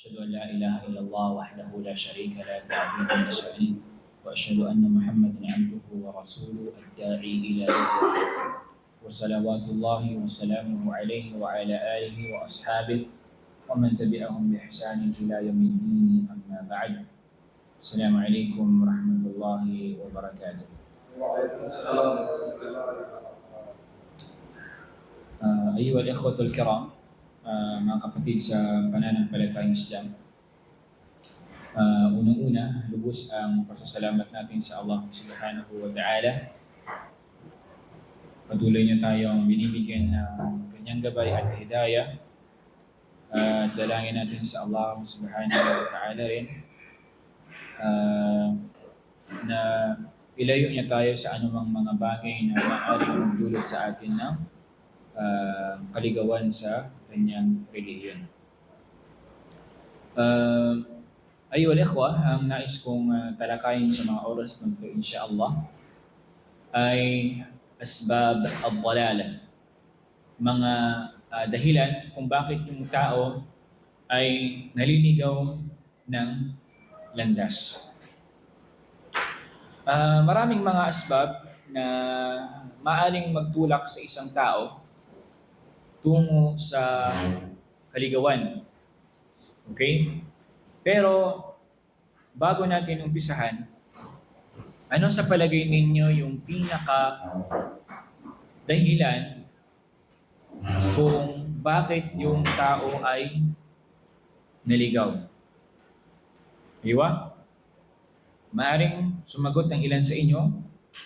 أشهد أن لا إله إلا الله وحده لا شريك له تعظيما لشأنه وأشهد أن محمدا عبده ورسوله الداعي إلى رضوانه وصلوات الله وسلامه عليه وعلى آله وأصحابه ومن تبعهم بإحسان إلى يوم الدين أما بعد. السلام عليكم ورحمة الله وبركاته. أيها الإخوة الكرام, mga kapatid sa pananampalatayang Islam, unang-una, lubos ang pasasalamat natin sa Allah subhanahu wa ta'ala. Patuloy niya tayong binibigyan ng kanyang gabay at hidayah. Dalangin natin sa Allah subhanahu wa ta'ala rin na ilayo niya tayo sa anumang mga bagay na maaaring magdulot sa atin ng kaligawan sa kanyang relihiyon. Ayol ikhwa, ang nais kong talakayin sa mga oras na ito, insyaAllah, ay asbab al-dalala. Mga dahilan kung bakit yung tao ay naliligaw ng landas. Maraming mga asbab na maaaring magtulak sa isang tao tungo sa kaligawan. Okay? Pero bago natin umpisahan, ano sa palagay ninyo yung pinaka dahilan kung bakit yung tao ay naligaw? Diba? Maaaring sumagot ng ilan sa inyo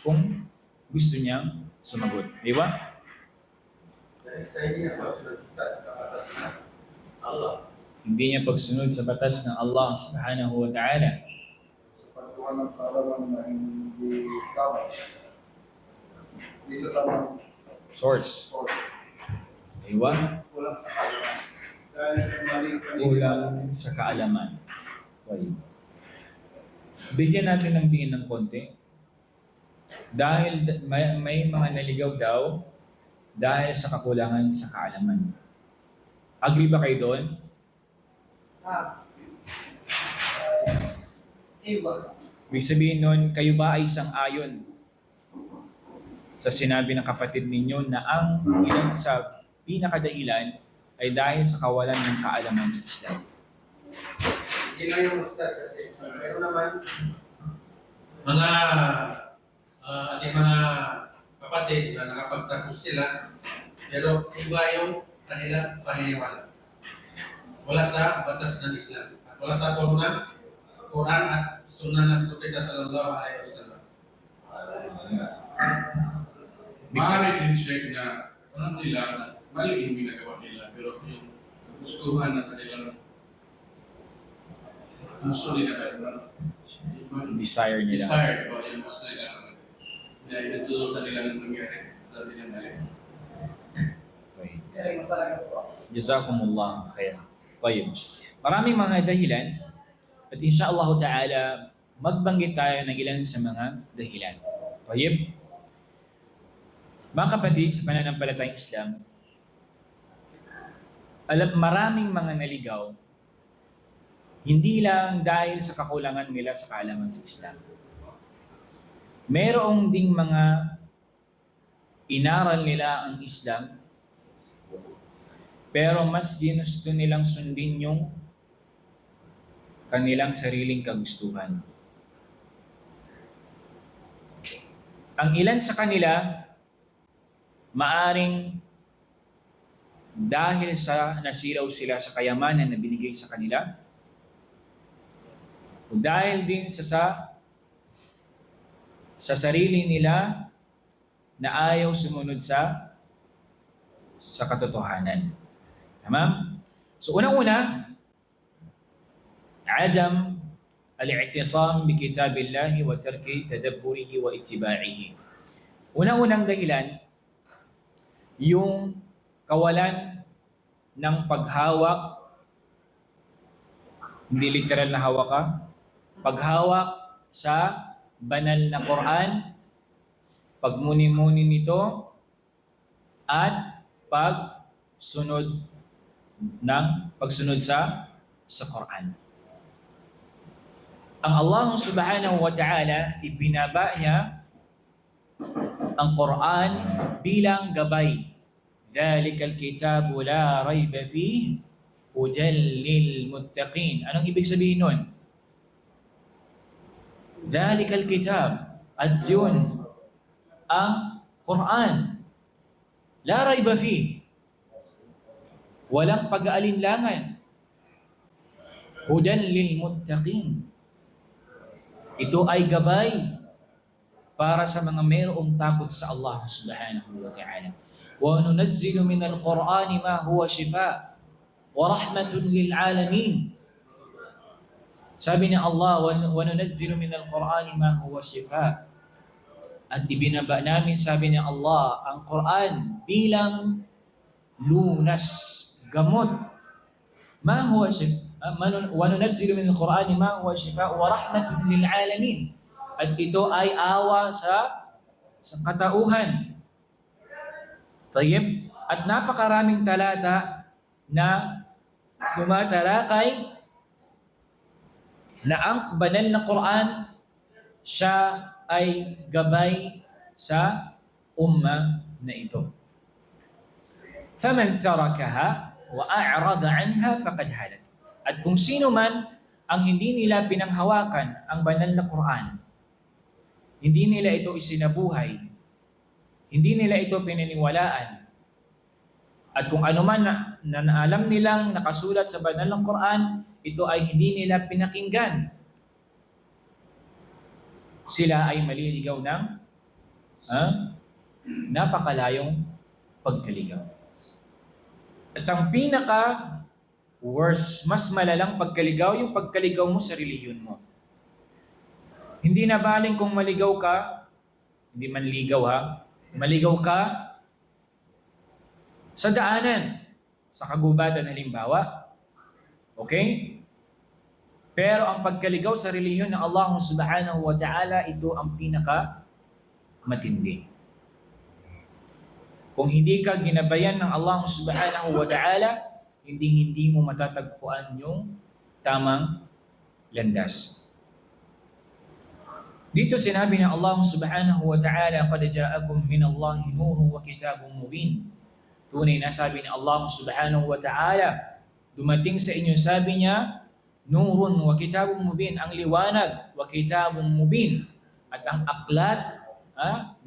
kung gusto niyang sumagot. Diba? Hindi niya pagsunod sa batas ng Allah subhanahu wa ta'ala. Sa pagkuha ng kaalaman na hindi tama. Hindi sa tamang Source. Diba? kulang sa kaalaman. Dahil sa maling Kulang sa kaalaman. Okay. Bigyan natin ng diin ng konti. Dahil may mga naligaw daw dahil sa kakulangan sa kaalaman. Agree ba kayo doon? Ibig sabihin nun, kayo ba ay sang-ayon sa sinabi ng kapatid ninyo na ang ilan sa pinakadailan ay dahil sa kawalan ng kaalaman sa Islam? Hindi lang yung ustad kasi meron naman mga ating mga kapatid na nakapagtapos sila, pero iba yung kanilang paniniwala. Wala sa batas ng Islam. Wala sa Quran at Sunnah ng Propeta sallallahu alaihi wasallam. Maaari din check na alam nila na mali yung ginagawa nila, pero yung gustuhan ng kanilang gusto nila Desire nila. Desire o yung gusto nila na inatulutan nila ng nangyari. Alam nila mali. Okay. Jazakumullah khair. Tayyib. Maraming mga dahilan at insyaallah ta'ala magbanggit tayo ng ilan sa mga dahilan. Tayyib. Mga kapatid sa pananampalatayang Islam, maraming mga naligaw hindi lang dahil sa kakulangan nila sa kaalaman sa Islam. Merong ding mga inaral nila ang Islam, pero mas ginusto nilang sundin yung kanilang sariling kagustuhan. Ang ilan sa kanila, maaring dahil sa nasilaw sila sa kayamanan na binigay sa kanila, o dahil din sa sarili nila na ayaw sumunod sa katotohanan. Tamam? So unang-una, adam al-i'tisam bi kitabillahi wa tarki tadabburihi wa ittiba'ihi. Unang-unang dahilan, yung kawalan ng paghawak, hindi literal na hawak ka, paghawak sa banal na Quran, pagmuni-muni nito, at pagsunod sa sa Quran. Ang Allah subhanahu wa ta'ala, ibinaba niya ang Quran bilang gabay. Dhalikal kitabu la rayba fihi hudan lil muttaqin. Anong ibig sabihin nun? Dhalikal kitab, at yun ang Quran. La rayba fihi, walang pag-aalinlangan. Hudan lil muttaqin, ito ay gabay para sa mga mayroong takot sa Allah subhanahu wa ta'ala. Wa nunazzilu min al-Qur'ani ma huwa shifa wa rahmatun lil alamin. Sabi ni Allah, wa nunazzilu min al-Qur'ani ma huwa shifa. At ibinaba namin, sabi ni Allah, ang Quran bilang lunas, gamot. Ma huwa shifa. وَنُنَزِّلُ مِنَ الْقُرْآنِ مَا هُوَ شِفَاءٌ وَرَحْمَةٌ لِلْعَالَمِينَ. At ito ay awa sa katauhan. Tayyib. At napakaraming talata na tumatalakay na ang banal na Quran, siya ay gabay sa umma na ito. فَمَنْ تَرَكَهَا وَأَعْرَضَ عَنْهَا فَقَدْ هَلَكَ. At kung sino man ang hindi nila pinanghawakan ang banal na Quran, hindi nila ito isinabuhay, hindi nila ito pinaniwalaan, at kung ano man na alam nilang nakasulat sa banal ng Quran, ito ay hindi nila pinakinggan, sila ay maliligaw ng napakalayong pagkaligaw. At ang worse, mas malalang pagkaligaw, yung pagkaligaw mo sa relihiyon mo. Hindi na baling kung maligaw ka, hindi man ligaw ha, maligaw ka sa daanan, sa kagubatan halimbawa. Okay? Pero ang pagkaligaw sa relihiyon ng Allah subhanahu wa ta'ala, ito ang pinaka matindi. Kung hindi ka ginabayan ng Allah subhanahu wa ta'ala, hindi mo matatagpuan yung tamang landas. Dito sinabi ng Allah subhanahu wa ta'ala, قَدْ جَاءَكُمْ مِنَ اللَّهِ نُورٌ وَكِتَابٌ مُبِينٌ. Tunay na sabi ng Allah subhanahu wa ta'ala, dumating sa inyo, sabi niya, nurun wa kitabun mubin, ang liwanag, wa kitabun mubin, at ang aklat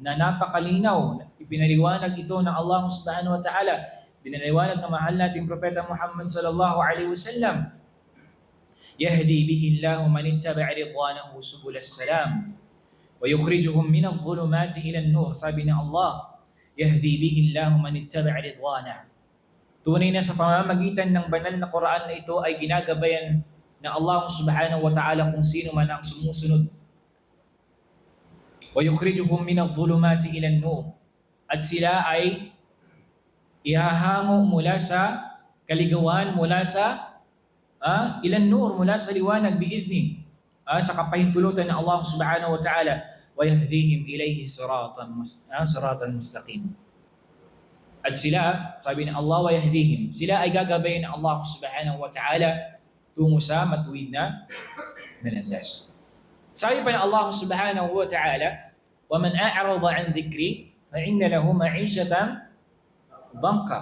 na napakalinaw, ipinaliwanag ito ng Allah subhanahu wa ta'ala. Binaliwanag ng mahal nating Propeta Muhammad sallallahu alaihi wasallam. Yahdi bihi Allahu man ittaba'a ridwanahu subul as-salam wa yukhrijuhum min adh-dhulumati ila an-nur. Sabi ng Allah, yahdi bihi Allahu man ittaba'a ridwanahu. Tunay na sa pamamagitan ng banal na Quran na ito ay ginagabayan ng Allah subhanahu wa ta'ala kung sino man ang sumusunod. Wa yukhrijuhum min adh-dhulumati ila an-nur. At sila ay ihahango mula sa kaligawan, mula sa ilan nur, mula sa liwanag biizni, sa kapahintulutan ng Allah subhanahu wa ta'ala, wa yahdihim ilayhi siratan mustaqim. At sila, sabi ng Allah, wa yahdihim, sila ay gagabayan ng Allah subhanahu wa ta'ala tungo sa matuwid na landas. Sabi pa ng Allah subhanahu wa ta'ala, wa man a'rada an dhikri fa inna lahu ma'ishatan ضنكا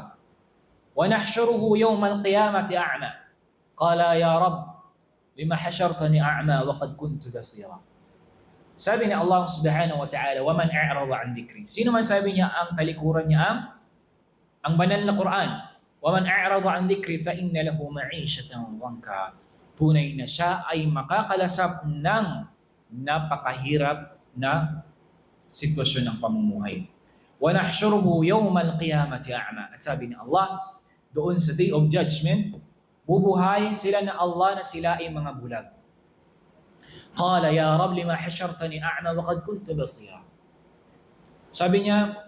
ونحشره يوم القيامة أعمى قال يا رب لما حشرتني أعمى وقد كنت بصيرا. Sabi ni Allah subhanahu wa ta'ala, وَمَنْ أَعْرَضَ عَنْ ذِكْرِي. Sino man sabi niya ang talikuran niya ang banal na Quran. وَمَنْ أَعْرَضَ عَنْ ذِكْرِي فَإِنَّ لَهُ مَعِيشَةً ضَنكًا. Tunay na siya ay makakalasap ng napakahirap na sitwasyon ng pamumuhay. وَنَحْشُرُهُ يَوْمَ الْقِيَامَةِ أَعْمَى. At sabi ni Allah, doon sa Day of Judgment, bubuhayin sila na Allah na sila ay mga bulag. قَالَ يَا رَبْ لِمَا حَشَرْتَنِي أَعْمَى وَقَدْ كُنْتُ بَصِيرًا. Sabi niya,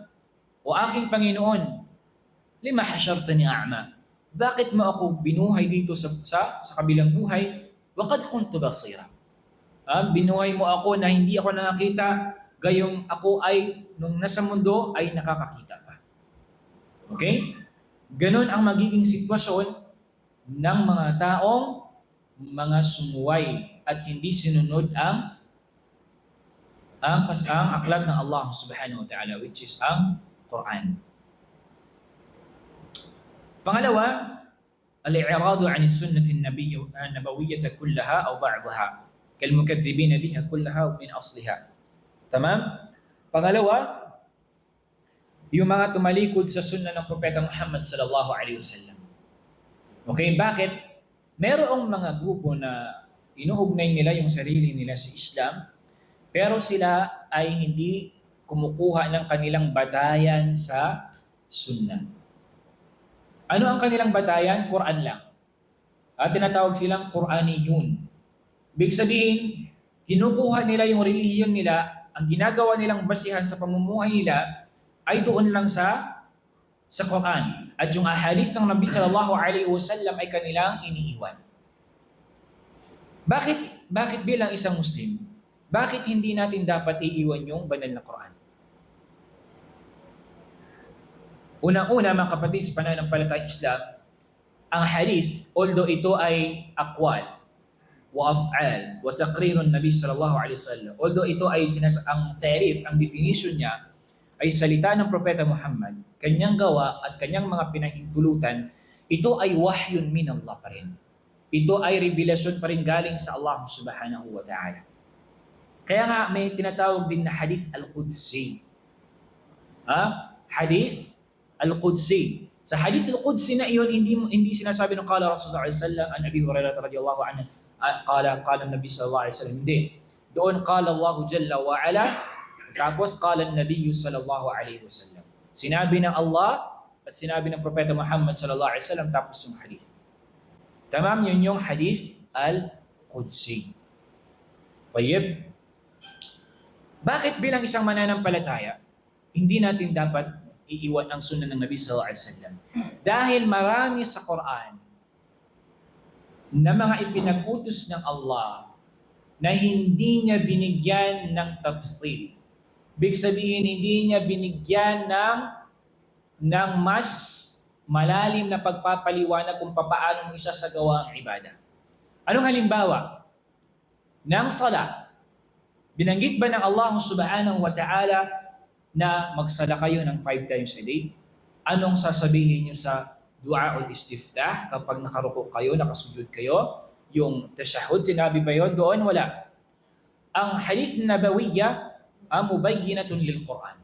o aking Panginoon, لِمَا حَشَرْتَنِي أَعْمَى. Bakit mo ako binuhay dito sa kabilang buhay? وَقَدْ كُنْتُ بَصِيرًا. Binuhay mo ako na hindi ako nakakita, gayong ako ay, nung nasa mundo, ay nakakakita pa. Okay? Ganon ang magiging sitwasyon ng mga taong mga sumuway at hindi sinunod ang aklat ng Allah subhanahu wa ta'ala, which is ang Quran. Pangalawa, al-i'radu 'an sunnati an-nabawiyyah kullaha aw ba'daha kalmukaththibin biha kullaha min asliha. Tamam? Pangalawa, yung mga tumalikod sa sunna ng Propeta Muhammad sallallahu alaihi wasallam. Okay, bakit? Merong mga grupo na inuugnay nila yung sarili nila sa Islam, pero sila ay hindi kumukuha ng kanilang batayan sa sunna. Ano ang kanilang batayan? Quran lang. At tinatawag silang Quraniyun. Ibig sabihin, kinukuha nila yung relihiyon nila, ang ginagawa nilang basihan sa pamumuhay nila ay doon lang sa Quran. At yung ahadith ng Nabi sallallahu alaihi wasallam ay kanilang iniiwan. Bakit bilang isang Muslim, bakit hindi natin dapat iiwan yung banal na Quran? Unang-una, mga kapatid, sa pananampalatayang Islam, ang hadith, although ito ay aqwal wa af'al wa taqrirun Nabi sallallahu alaihi wasallam, although ito ay ang tarif, ang definition niya ay salita ng Propeta Muhammad, kanyang gawa at kanyang mga pinahintulutan, ito ay wahyun min Allah pa rin. Ito ay revelasyon pa rin galing sa Allah subhanahu wa ta'ala. Kaya nga may tinatawag din na hadith al-Qudsi. Hadith al-Qudsi. Sa hadith al-Qudsi na iyon, hindi sinasabi ng qala Rasulullah sallallahu alaihi wasallam an Abi Hurairah radhiyallahu anhu qala Nabi sallallahu alaihi wasallam. Hindi. Doon qala Allah jalla wa ala, tapos qala Nabi sallallahu alaihi wasallam. Sinabi ng Allah at sinabi ng Propeta Muhammad sallallahu alaihi wasallam, tapos yung hadith. Tamam, yun yung hadith al-Qudsi. Tayyib. Bakit bilang isang mananampalataya, hindi natin dapat iiwan ang sunnah ng Nabi sallallahu alaihi wasallam? Dahil marami sa Quran na mga ipinag-utos ng Allah na hindi niya binigyan ng tafsir. Ibig sabihin, hindi niya binigyan ng mas malalim na pagpapaliwanag kung paano mo isasagawa ang ibadah. Anong halimbawa? Ng sala. Binanggit ba ng Allah subhanahu wa ta'ala na magsala kayo ng 5 times a day? Anong sasabihin niyo sa dua ul istiftah kapag nakaruko kayo, nakasujud kayo? Yung tashahhud, sinabi ba yun? Doon wala. Ang hadith nabawiyya mubayyinatun lil Quran.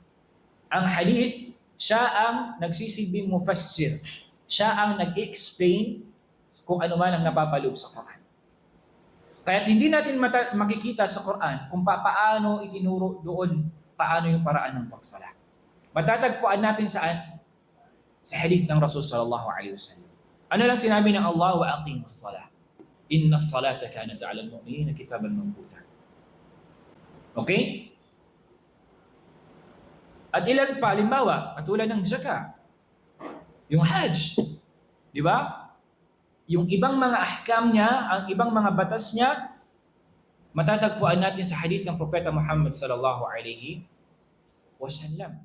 Ang hadith, siya ang nagsisilbing mufassir. Siya ang nag-explain kung ano man ang napapaloob sa Quran. Kaya hindi natin makikita sa Quran kung paano itinuro doon, paano yung paraan ng pagsala. Matatagpuan natin saan? Sa hadith ng Rasul sallallahu alaihi wasallam. Ano lang sinabi ng Allah, wa aqimus salah. Inna as-salata kanat 'alal mu'minina kitaban mawquta. Okay? At ilan pa, halimbawa, katulad ng zakah, yung hajj, di ba? Yung ibang mga ahkam niya, ang ibang mga batas niya, matatagpuan natin sa hadith ng Propeta Muhammad sallallahu alaihi wasallam.